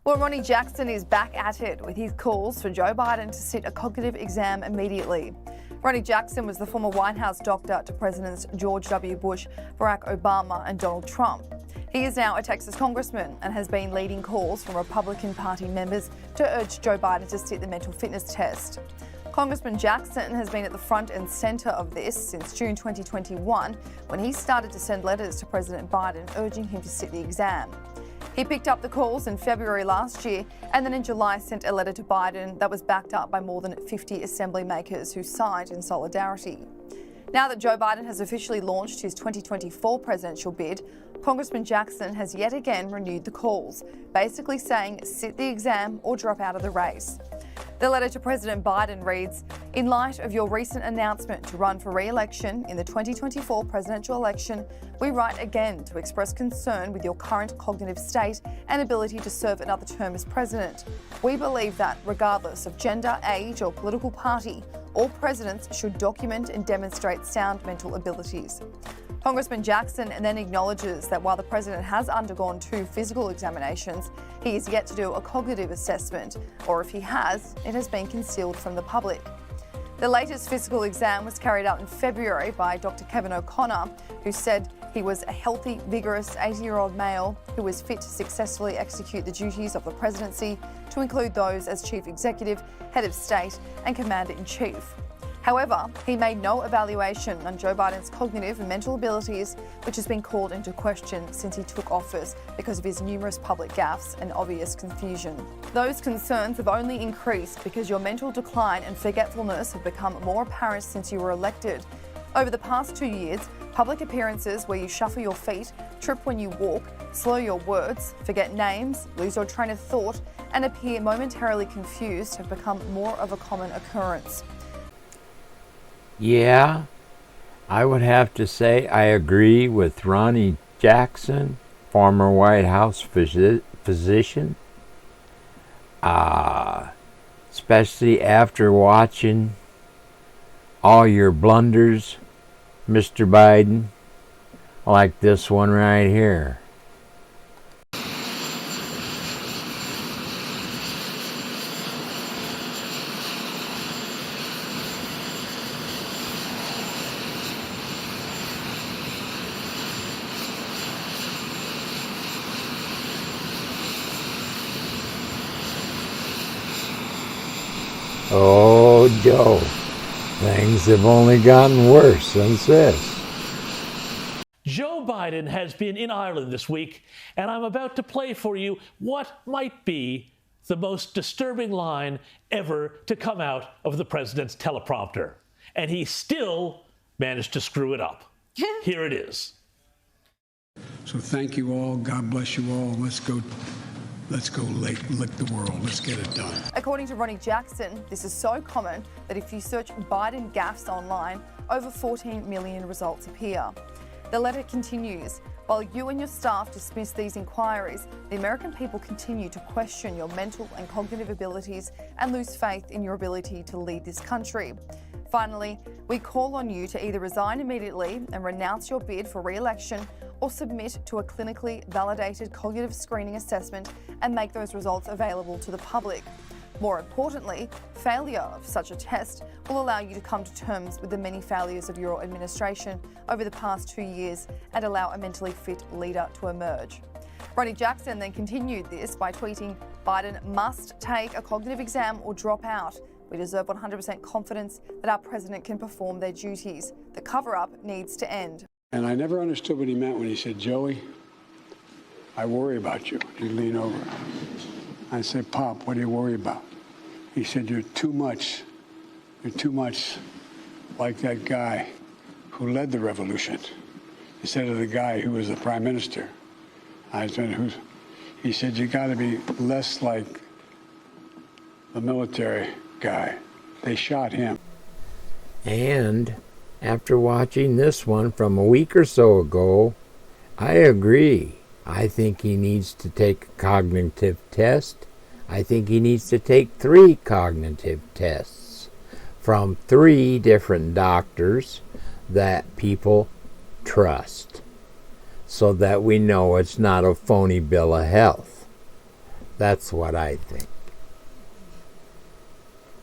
Well, Ronnie Jackson is back at it with his calls for Joe Biden to sit a cognitive exam immediately. Ronnie Jackson was the former White House doctor to Presidents George W. Bush, Barack Obama and Donald Trump. He is now a Texas congressman and has been leading calls from Republican Party members to urge Joe Biden to sit the mental fitness test. Congressman Jackson has been at the front and centre of this since June 2021, when he started to send letters to President Biden urging him to sit the exam. He picked up the calls in February last year and then in July sent a letter to Biden that was backed up by more than 50 assembly makers who signed in solidarity. Now that Joe Biden has officially launched his 2024 presidential bid, Congressman Jackson has yet again renewed the calls, basically saying sit the exam or drop out of the race. The letter to President Biden reads, "In light of your recent announcement to run for re-election in the 2024 presidential election, we write again to express concern with your current cognitive state and ability to serve another term as president. We believe that, regardless of gender, age or political party, all presidents should document and demonstrate sound mental abilities." Congressman Jackson then acknowledges that while the president has undergone 2 physical examinations, he is yet to do a cognitive assessment, or if he has, it has been concealed from the public. The latest physical exam was carried out in February by Dr. Kevin O'Connor, who said he was a healthy, vigorous 80-year-old male who was fit to successfully execute the duties of the presidency, to include those as chief executive, head of state and commander-in-chief. However, he made no evaluation on Joe Biden's cognitive and mental abilities, which has been called into question since he took office because of his numerous public gaffes and obvious confusion. Those concerns have only increased because your mental decline and forgetfulness have become more apparent since you were elected. Over the past 2 years, public appearances where you shuffle your feet, trip when you walk, slow your words, forget names, lose your train of thought, and appear momentarily confused have become more of a common occurrence. Yeah, I would have to say I agree with Ronnie Jackson, former White House physician, especially after watching all your blunders, Mr. Biden, like this one right here. Oh, Joe, things have only gotten worse since this. Joe Biden has been in Ireland this week, and I'm about to play for you what might be the most disturbing line ever to come out of the president's teleprompter. And he still managed to screw it up. Here it is. So thank you all. God bless you all. Let's go lick the world. Let's get it done. According to Ronnie Jackson, this is so common that if you search Biden gaffes online, over 14 million results appear. The letter continues, while you and your staff dismiss these inquiries, the American people continue to question your mental and cognitive abilities and lose faith in your ability to lead this country. Finally, we call on you to either resign immediately and renounce your bid for re-election, or submit to a clinically validated cognitive screening assessment and make those results available to the public. More importantly, failure of such a test will allow you to come to terms with the many failures of your administration over the past 2 years and allow a mentally fit leader to emerge. Ronnie Jackson then continued this by tweeting, "Biden must take a cognitive exam or drop out. We deserve 100% confidence that our president can perform their duties. The cover-up needs to end." And I never understood what he meant when he said, "Joey, I worry about you." He'd lean over. I said, "Pop, what do you worry about?" He said, you're too much like that guy who led the revolution instead of the guy who was the prime minister." I said, he said, "You got to be less like the military guy. They shot him." And after watching this one from a week or so ago, I agree. I think he needs to take a cognitive test. I think he needs to take 3 cognitive tests from 3 different doctors that people trust, so that we know it's not a phony bill of health. That's what I think.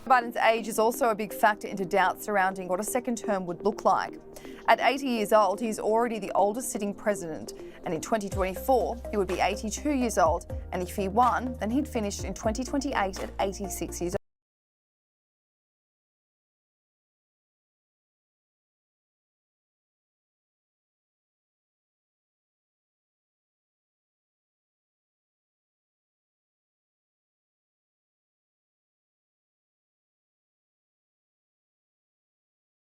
Biden's age is also a big factor into doubt surrounding what a second term would look like. At 80 years old, he's already the oldest sitting president, and in 2024, he would be 82 years old, and if he won, then he'd finish in 2028 at 86 years old.